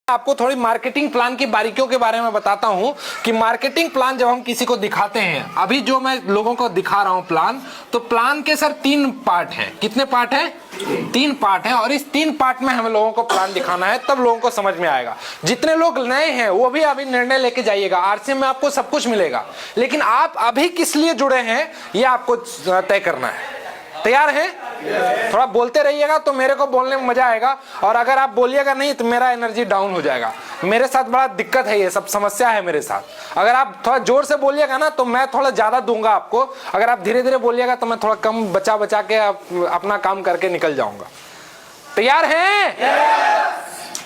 आपको थोड़ी marketing plan की बारीकियों के बारे में बताता हूं कि मार्केटिंग प्लान जब हम किसी को दिखाते हैं, अभी जो मैं लोगों को दिखा रहा हूं प्लान, तो प्लान के सर 3 पार्ट हैं। कितने पार्ट हैं? 3 पार्ट हैं। और इस 3 पार्ट में हमें लोगों को प्लान दिखाना है, तब लोगों को समझ में आएगा। जितने लोग नए हैं वो भी अभी निर्णय लेके जाइएगा। आरसीएम में आपको सब कुछ मिलेगा, लेकिन आप अभी किस लिए जुड़े हैं ये आपको तय करना है। तैयार हैं? थोड़ा बोलते रहिएगा तो मेरे को बोलने में मजा आएगा, और अगर आप बोलिएगा नहीं तो मेरा एनर्जी डाउन हो जाएगा। मेरे साथ बड़ा दिक्कत है, ये सब समस्या है मेरे साथ। अगर आप थोड़ा जोर से बोलिएगा ना तो मैं थोड़ा ज्यादा दूंगा आपको, अगर आप धीरे धीरे बोलिएगा तो मैं थोड़ा कम बचा बचा के अपना काम करके निकल जाऊंगा। तैयार हैं?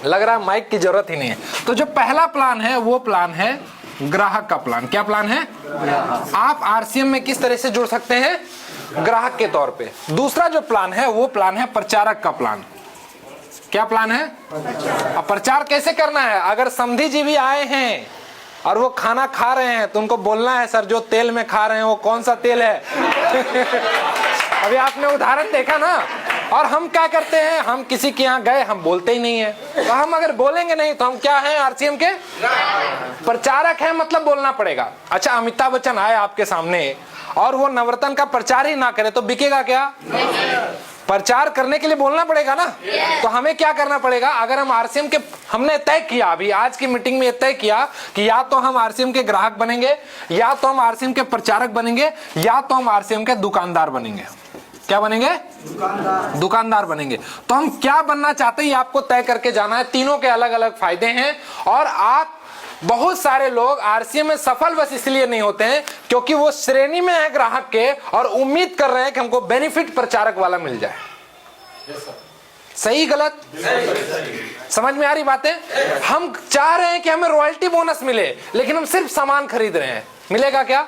लग रहा है माइक की जरूरत ही नहीं है। तो जो पहला प्लान है वो प्लान है ग्राहक का प्लान। क्या प्लान है? आप आरसीएम में किस तरह से जुड़ सकते हैं? ग्राहक के तौर पे। दूसरा जो प्लान है वो प्लान है प्रचारक का प्लान। क्या प्लान है? अब प्रचार कैसे करना है? अगर समधी जी भी आए हैं और वो खाना खा रहे हैं तो उनको बोलना है, सर जो तेल में खा रहे हैं वो कौन सा तेल है? अभी आपने उदाहरण देखा ना। और हम क्या करते हैं, हम किसी के यहाँ गए, हम बोलते ही नहीं है। तो हम अगर बोलेंगे नहीं तो हम क्या हैं? आरसीएम के प्रचारक हैं, मतलब बोलना पड़ेगा। अच्छा, अमिताभ बच्चन आए आपके सामने और वो नवरत्न का प्रचार ही ना करे तो बिकेगा क्या? प्रचार करने के लिए बोलना पड़ेगा ना। तो हमें क्या करना पड़ेगा? अगर हम आरसीएम के, हमने तय किया अभी आज की मीटिंग में तय किया कि या तो हम आरसीएम के ग्राहक बनेंगे, या तो हम आरसीएम के प्रचारक बनेंगे, या तो हम आरसीएम के दुकानदार बनेंगे। क्या बनेंगे? दुकानदार बनेंगे। तो हम क्या बनना चाहते हैं ये आपको तय करके जाना है। तीनों के अलग अलग फायदे हैं। और आप, बहुत सारे लोग आरसीएम में सफल बस इसलिए नहीं होते हैं क्योंकि वो श्रेणी में है ग्राहक के और उम्मीद कर रहे हैं कि हमको बेनिफिट प्रचारक वाला मिल जाए। सही गलत? समझ में आ रही बातें? हम चाह रहे हैं कि हमें रॉयल्टी बोनस मिले, लेकिन हम सिर्फ सामान खरीद रहे हैं। मिलेगा क्या?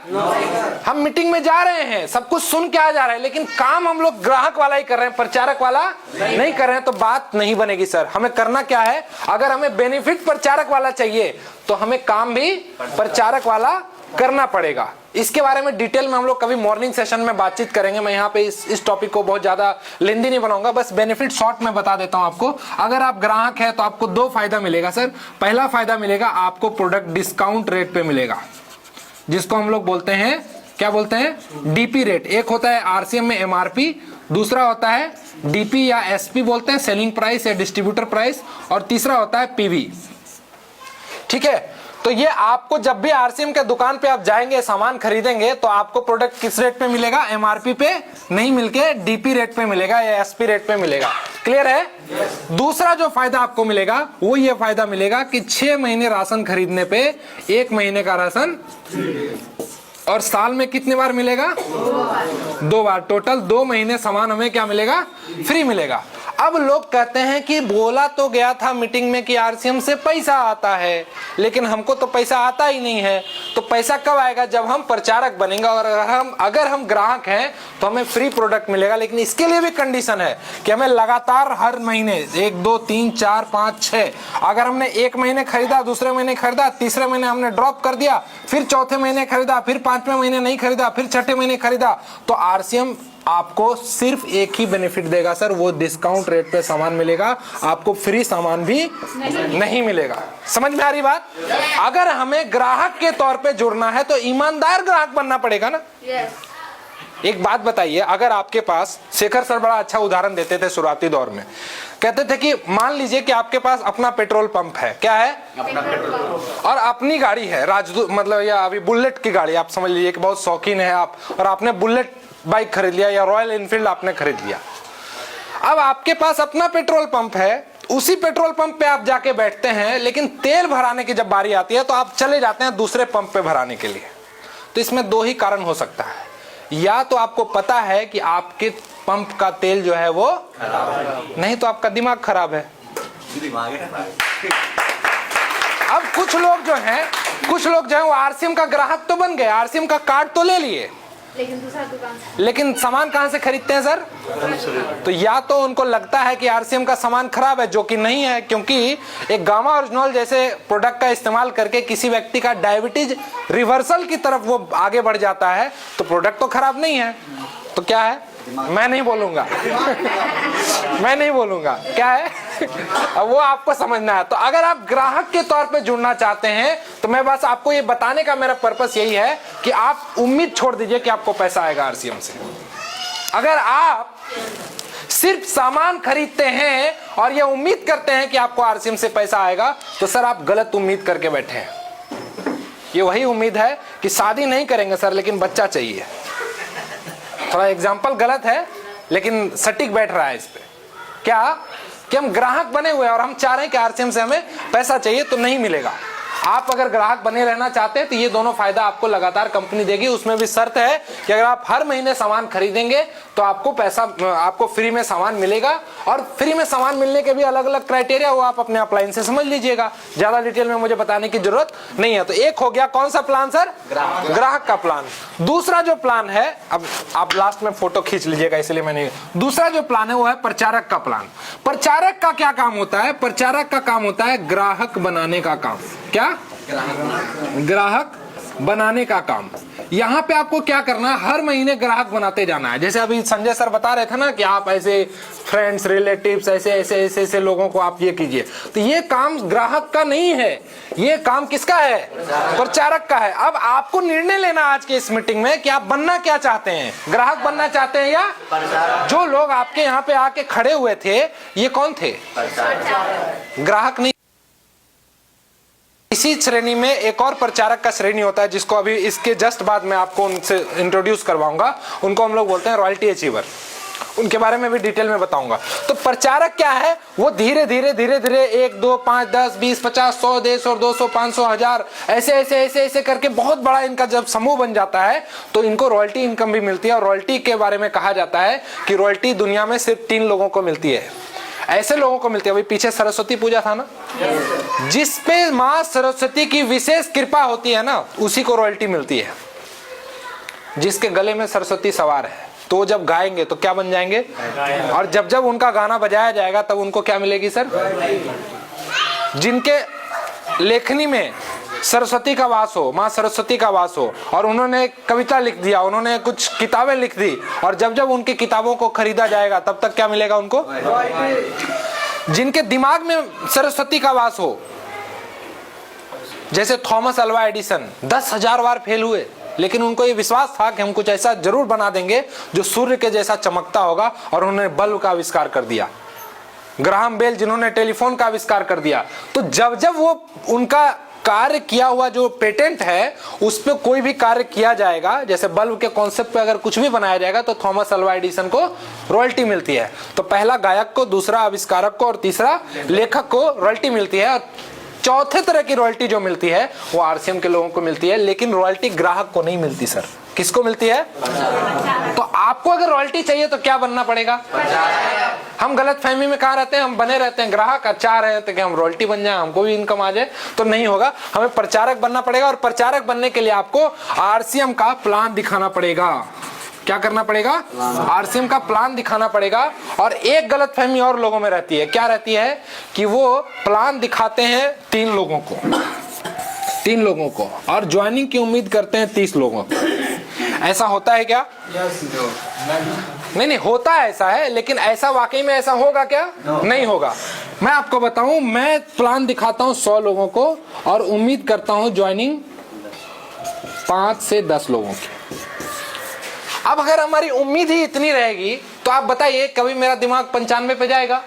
हम मीटिंग में जा रहे हैं, सब कुछ सुन के आ जा रहे हैं, लेकिन काम हम लोग ग्राहक वाला ही कर रहे हैं, प्रचारक वाला नहीं कर रहे हैं, तो बात नहीं बनेगी सर। हमें करना क्या है? अगर हमें बेनिफिट प्रचारक वाला चाहिए तो हमें काम भी प्रचारक वाला करना पड़ेगा। इसके बारे में डिटेल में हम लोग कभी मॉर्निंग सेशन में बातचीत करेंगे। मैं यहाँ पे इस टॉपिक को बहुत ज्यादा लेंदी नहीं बनाऊंगा, बस बेनिफिट शॉर्ट में बता देता हूँ आपको। अगर आप ग्राहक है तो आपको 2 फायदा मिलेगा सर। पहला फायदा मिलेगा, आपको प्रोडक्ट डिस्काउंट रेट पे मिलेगा, जिसको हम लोग बोलते हैं, क्या बोलते हैं? DP rate. एक होता है आरसीएम में एमआरपी, दूसरा होता है डीपी या एसपी बोलते हैं, सेलिंग प्राइस या डिस्ट्रीब्यूटर प्राइस, और तीसरा होता है पीवी। ठीक है? तो ये आपको जब भी आरसीएम के दुकान पे आप जाएंगे, सामान खरीदेंगे, तो आपको प्रोडक्ट किस रेट पे मिलेगा? एमआरपी पे नहीं मिलके डीपी रेट पे मिलेगा या एसपी रेट पे मिलेगा। क्लियर है? दूसरा जो फायदा आपको मिलेगा वो ये फायदा मिलेगा कि 6 महीने राशन खरीदने पे 1 महीने का राशन, और साल में कितनी बार मिलेगा? 2 बार। टोटल 2 महीने सामान हमें क्या मिलेगा? फ्री मिलेगा। अब लोग कहते हैं कि बोला तो गया था मीटिंग में कि आरसीएम से पैसा आता है, लेकिन हमको तो पैसा आता ही नहीं है। तो पैसा कब आएगा? जब हम प्रचारक बनेंगे। और अगर हम ग्राहक हैं तो हमें फ्री प्रोडक्ट मिलेगा, लेकिन इसके लिए भी कंडीशन है कि हमें लगातार हर महीने 1 2 3 4 5 6, अगर हमने 1 महीने खरीदा, दूसरे महीने खरीदा, तीसरे महीने हमने ड्रॉप कर दिया, फिर चौथे महीने खरीदा, फिर 5वें महीने नहीं खरीदा, फिर 6ठे महीने खरीदा, तो आरसीएम आपको सिर्फ एक ही बेनिफिट देगा सर, वो डिस्काउंट रेट पे सामान मिलेगा, आपको फ्री सामान भी नहीं मिलेगा। समझ में आ रही बात? अगर हमें ग्राहक के तौर पे जुड़ना है तो ईमानदार ग्राहक बनना पड़ेगा ना। एक बात बताइए, अगर आपके पास, शेखर सर बड़ा अच्छा उदाहरण देते थे शुरुआती दौर में, कहते थे कि मान लीजिए कि आपके पास अपना पेट्रोल पंप है। क्या है? अपना पेट्रोल, और अपनी गाड़ी है, राजदूत मतलब या अभी बुलेट की गाड़ी, आप समझ लीजिए कि बहुत शौकीन है आप, और आपने बुलेट बाइक खरीद लिया या रॉयल एनफील्ड आपने खरीद लिया। अब आपके पास अपना पेट्रोल पंप है, उसी पेट्रोल पंप पे आप जाके बैठते हैं, लेकिन तेल भराने की जब बारी आती है तो आप चले जाते हैं दूसरे पंप पे भराने के लिए। तो इसमें 2 ही कारण हो सकता है, या तो आपको पता है कि आपके पंप का तेल जो है वो नहीं, तो आपका दिमाग खराब है। अब कुछ लोग जो हैं वो आरसीएम का ग्राहक तो बन गए, आरसीएम का कार्ड तो ले लिए, लेकिन दूसरा दुकान, लेकिन सामान कहां से खरीदते हैं सर? तो या तो उनको लगता है कि आरसीएम का सामान खराब है, जो कि नहीं है, क्योंकि एक गामा ओरिजिनल जैसे प्रोडक्ट का इस्तेमाल करके किसी व्यक्ति का डायबिटीज रिवर्सल की तरफ वो आगे बढ़ जाता है, तो प्रोडक्ट तो खराब नहीं है। तो क्या है? मैं नहीं बोलूंगा मैं नहीं बोलूंगा क्या है अब वो आपको समझना है। तो अगर आप ग्राहक के तौर पे जुड़ना चाहते हैं तो मैं बस आपको ये बताने का मेरा पर्पस यही है कि आप उम्मीद छोड़ दीजिए कि आपको पैसा आएगा आरसीएम से। अगर आप सिर्फ सामान खरीदते हैं और ये उम्मीद करते हैं कि आपको आरसीएम से पैसा आएगा तो सर आप गलत उम्मीद करके बैठे हैं। ये वही उम्मीद है कि शादी नहीं करेंगे सर लेकिन बच्चा चाहिए। थोड़ा एग्जाम्पल गलत है लेकिन सटीक बैठ रहा है इस पे। क्या कि हम ग्राहक बने हुए हैं और हम चाह रहे हैं कि आरसीएम से हमें पैसा चाहिए, तो नहीं मिलेगा। आप अगर ग्राहक बने रहना चाहते हैं तो ये दोनों फायदा आपको लगातार कंपनी देगी। उसमें भी शर्त है कि अगर आप हर महीने सामान खरीदेंगे तो आपको पैसा, आपको फ्री में सामान मिलेगा। और फ्री में सामान मिलने के भी अलग अलग क्राइटेरिया, वो आप अपने अपलाइन से समझ लीजिएगा, ज्यादा डिटेल में मुझे बताने की जरूरत नहीं है। तो एक हो गया कौन सा प्लान सर? ग्राहक का प्लान। दूसरा जो प्लान है, अब आप लास्ट में फोटो खींच लीजिएगा इसलिए मैंने, दूसरा जो प्लान है वो है प्रचारक का प्लान। प्रचारक का क्या काम होता है? प्रचारक का काम होता है ग्राहक बनाने का काम। क्या? ग्राहक बनाने का काम। यहां पे आपको क्या करना है? हर महीने ग्राहक बनाते जाना है। जैसे अभी संजय सर बता रहे थे ना कि आप ऐसे फ्रेंड्स, रिलेटिव्स, ऐसे लोगों को आप ये कीजिए। तो ये काम ग्राहक का नहीं है, ये काम किसका है? प्रचारक का है। अब आपको निर्णय लेना आज के इस मीटिंग में कि आप बनना क्या चाहते हैं, ग्राहक बनना चाहते हैं या जो लोग आपके यहाँ पे आके खड़े हुए थे ये कौन थे? ग्राहक नहीं। इसी श्रेणी में एक और प्रचारक का श्रेणी होता है जिसको अभी इसके जस्ट बाद मैं आपको उनसे इंट्रोड्यूस करवाऊंगा। उनको हम लोग बोलते हैं रॉयल्टी अचीवर। उनके बारे में भी डिटेल में बताऊंगा। तो प्रचारक क्या है? वो धीरे धीरे 1, 2, 5, 10, 20, 50, 100, 150, 200, 500, 1000 ऐसे करके बहुत बड़ा इनका जब समूह बन जाता है तो इनको रॉयल्टी इनकम भी मिलती है। और रॉयल्टी के बारे में कहा जाता है कि रॉयल्टी दुनिया में सिर्फ 3 लोगों को मिलती है, ऐसे लोगों को मिलती है। अभी पीछे सरस्वती पूजा था ना, जिस पे मां सरस्वती की विशेष कृपा होती है ना, उसी को रॉयल्टी मिलती है। जिसके गले में सरस्वती सवार है तो जब गाएंगे तो क्या बन जाएंगे, और जब उनका गाना बजाया जाएगा तब उनको क्या मिलेगी सर? जिनके लेखनी में सरस्वती का वास हो, माँ सरस्वती का वास हो, और उन्होंने कविता लिख दिया, उन्होंने कुछ किताबें लिख दी, और जब उनकी किताबों को खरीदा जाएगा तब तक क्या मिलेगा उनको? जिनके दिमाग में सरस्वती का वास हो, जैसे थॉमस अल्वा एडिसन 10,000 बार फेल हुए लेकिन उनको ये विश्वास था कि हम कुछ ऐसा जरूर बना देंगे जो सूर्य के जैसा चमकता होगा, और उन्होंने बल्ब का आविष्कार कर दिया। ग्राहम बेल जिन्होंने टेलीफोन का आविष्कार कर दिया। तो जब वो उनका कार्य किया हुआ जो पेटेंट है उस पे कोई भी कार्य किया जाएगा, जैसे बल्ब के कॉन्सेप्ट पे अगर कुछ भी बनाया जाएगा तो थॉमस अल्वा एडिसन को रॉयल्टी मिलती है। तो पहला गायक को, दूसरा आविष्कारक को और तीसरा लेखक को रॉयल्टी मिलती है। चौथे तरह की रॉयल्टी जो मिलती है वो आरसीएम के लोगों को मिलती है, लेकिन रॉयल्टी ग्राहक को नहीं मिलती सर। किसको मिलती है? तो आपको अगर रॉयल्टी चाहिए तो क्या बनना पड़ेगा? हम गलत फहमी में कहाँ रहते हैं, हम बने रहते हैं ग्राहक, चाह रहे थे कि हम रॉयल्टी बन जाए, हमको भी इनकम आ जाए, तो नहीं होगा। हमें प्रचारक बनना पड़ेगा, और प्रचारक बनने के लिए आपको आरसीएम का प्लान दिखाना पड़ेगा। क्या करना पड़ेगा? आरसीएम का प्लान दिखाना पड़ेगा। और एक गलतफहमी और लोगों में रहती है, क्या रहती है कि वो प्लान दिखाते हैं 3 लोगों को और ज्वाइनिंग की उम्मीद करते हैं 30 लोगों को। ऐसा होता है क्या? नहीं होता है, ऐसा है, लेकिन ऐसा वाकई में ऐसा होगा क्या? नहीं होगा। मैं आपको बताऊं, मैं प्लान दिखाता हूं 100 लोगों को और उम्मीद करता हूं ज्वाइनिंग 5 से 10 लोगों की। अब अगर हमारी उम्मीद ही इतनी रहेगी तो आप बताइए कभी मेरा दिमाग 95 पे जाएगा?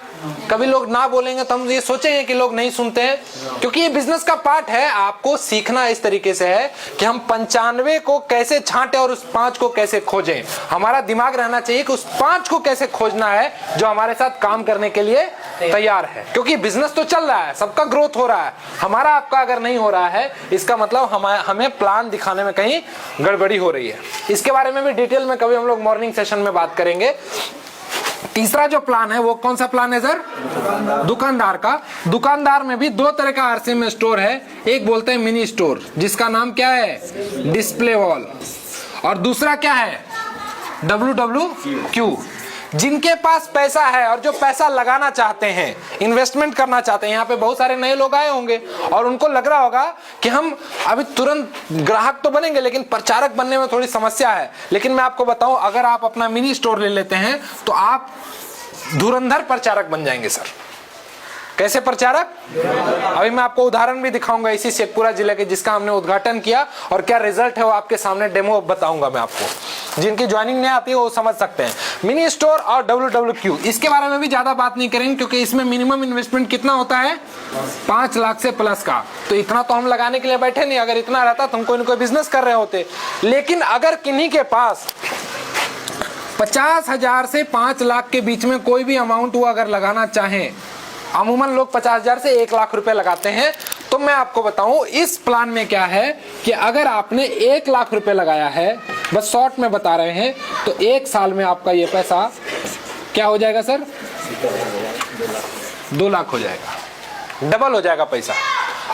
कभी लोग ना बोलेंगे तो हम ये सोचेंगे कि लोग नहीं सुनते हैं, क्योंकि ये बिजनेस का पार्ट है। आपको सीखना इस तरीके से है कि हम 95 को कैसे छांटे और उस 5 को कैसे खोजें। हमारा दिमाग रहना चाहिए कि उस 5 को कैसे खोजना है जो हमारे साथ काम करने के लिए तैयार है, क्योंकि बिजनेस तो चल रहा है, सबका ग्रोथ हो रहा है, हमारा आपका अगर नहीं हो रहा है इसका मतलब हमें प्लान दिखाने में कहीं गड़बड़ी हो रही है। इसके बारे में भी डिटेल में कभी हम लोग मॉर्निंग सेशन में बात करेंगे। तीसरा जो प्लान है वो कौन सा प्लान है सर? दुकानदार का। दुकानदार में भी 2 तरह का आरसीएम में स्टोर है। एक बोलते हैं मिनी स्टोर, जिसका नाम क्या है? Display wall. और दूसरा क्या है? WWQ। जिनके पास पैसा है और जो पैसा लगाना चाहते हैं, इन्वेस्टमेंट करना चाहते हैं, यहाँ पे बहुत सारे नए लोग आए होंगे और उनको लग रहा होगा कि हम अभी तुरंत ग्राहक तो बनेंगे लेकिन प्रचारक बनने में थोड़ी समस्या है। लेकिन मैं आपको बताऊं, अगर आप अपना मिनी स्टोर ले लेते हैं तो आप धुरंधर प्रचारक बन जाएंगे सर। कैसे प्रचारक? अभी मैं आपको उदाहरण भी दिखाऊंगा इसी शेखपुरा जिले के, जिसका हमने उद्घाटन किया और क्या रिजल्ट है वो आपके सामने डेमो बताऊंगा मैं आपको। जिनकी ज्वाइनिंग नहीं आती है वो समझ सकते हैं। मिनी स्टोर और WWQ, इसके बारे में भी ज्यादा बात नहीं करेंगे क्योंकि इसमें मिनिमम इन्वेस्टमेंट कितना होता है? 5 लाख से प्लस का। तो इतना तो हम लगाने के लिए बैठे नहीं, अगर इतना रहता तो हम कोई ना कोई बिजनेस कर रहे होते। लेकिन अगर किन्हीं के पास 50,000 से 5 लाख के बीच में कोई भी अमाउंट वो अगर लगाना चाहें, अमूमन लोग 50,000 से 1 लाख रुपए लगाते हैं, तो मैं आपको बताऊं इस प्लान में क्या है कि अगर आपने 1 लाख रुपए लगाया है, बस शॉर्ट में बता रहे हैं, तो 1 साल में आपका ये पैसा क्या हो जाएगा सर? 2 लाख हो जाएगा, डबल हो जाएगा पैसा।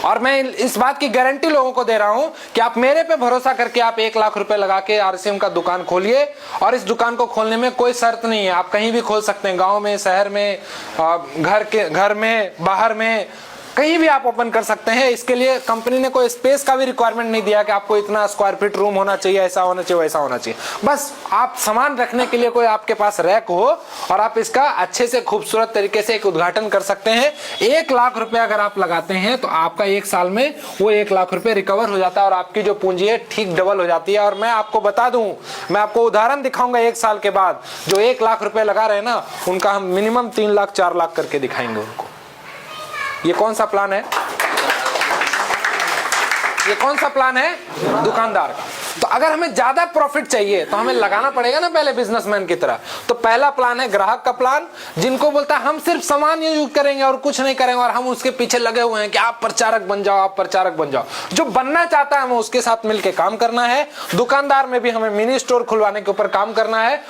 और मैं इस बात की गारंटी लोगों को दे रहा हूं कि आप मेरे पे भरोसा करके आप 1 लाख रुपए लगा के RCM का दुकान खोलिए। और इस दुकान को खोलने में कोई शर्त नहीं है, आप कहीं भी खोल सकते हैं, गांव में, शहर में, घर में, बाहर में, कहीं भी आप ओपन कर सकते हैं। इसके लिए कंपनी ने कोई स्पेस का भी रिक्वायरमेंट नहीं दिया कि आपको इतना स्क्वायर फीट रूम होना चाहिए, ऐसा होना चाहिए, वैसा होना चाहिए। बस आप सामान रखने के लिए कोई आपके पास रैक हो और आप इसका अच्छे से खूबसूरत तरीके से एक उद्घाटन कर सकते हैं। 1 लाख रुपए अगर आप लगाते हैं तो आपका 1 साल में वो 1 लाख रुपए रिकवर हो जाता है और आपकी जो पूंजी है ठीक डबल हो जाती है। और मैं आपको बता दूं, मैं आपको उदाहरण दिखाऊंगा 1 साल के बाद, जो 1 लाख रुपए लगा रहे हैं ना, उनका हम मिनिमम 3 लाख 4 लाख करके दिखाएंगे उनको। ये कौन सा प्लान है? ये कौन सा प्लान है? दुकानदार का। तो अगर हमें ज्यादा प्रॉफिट चाहिए तो हमें लगाना पड़ेगा ना पहले बिजनेसमैन की तरह। तो पहला प्लान है ग्राहक का प्लान, जिनको बोलता है हम सिर्फ सामान यूज करेंगे और कुछ नहीं करेंगे, और हम उसके पीछे लगे हुए हैं कि आप प्रचारक बन जाओ, आप प्रचारक बन जाओ। जो बनना चाहता है हमें उसके साथ मिलकर काम करना है। दुकानदार में भी हमें मिनी स्टोर खुलवाने के ऊपर काम करना है।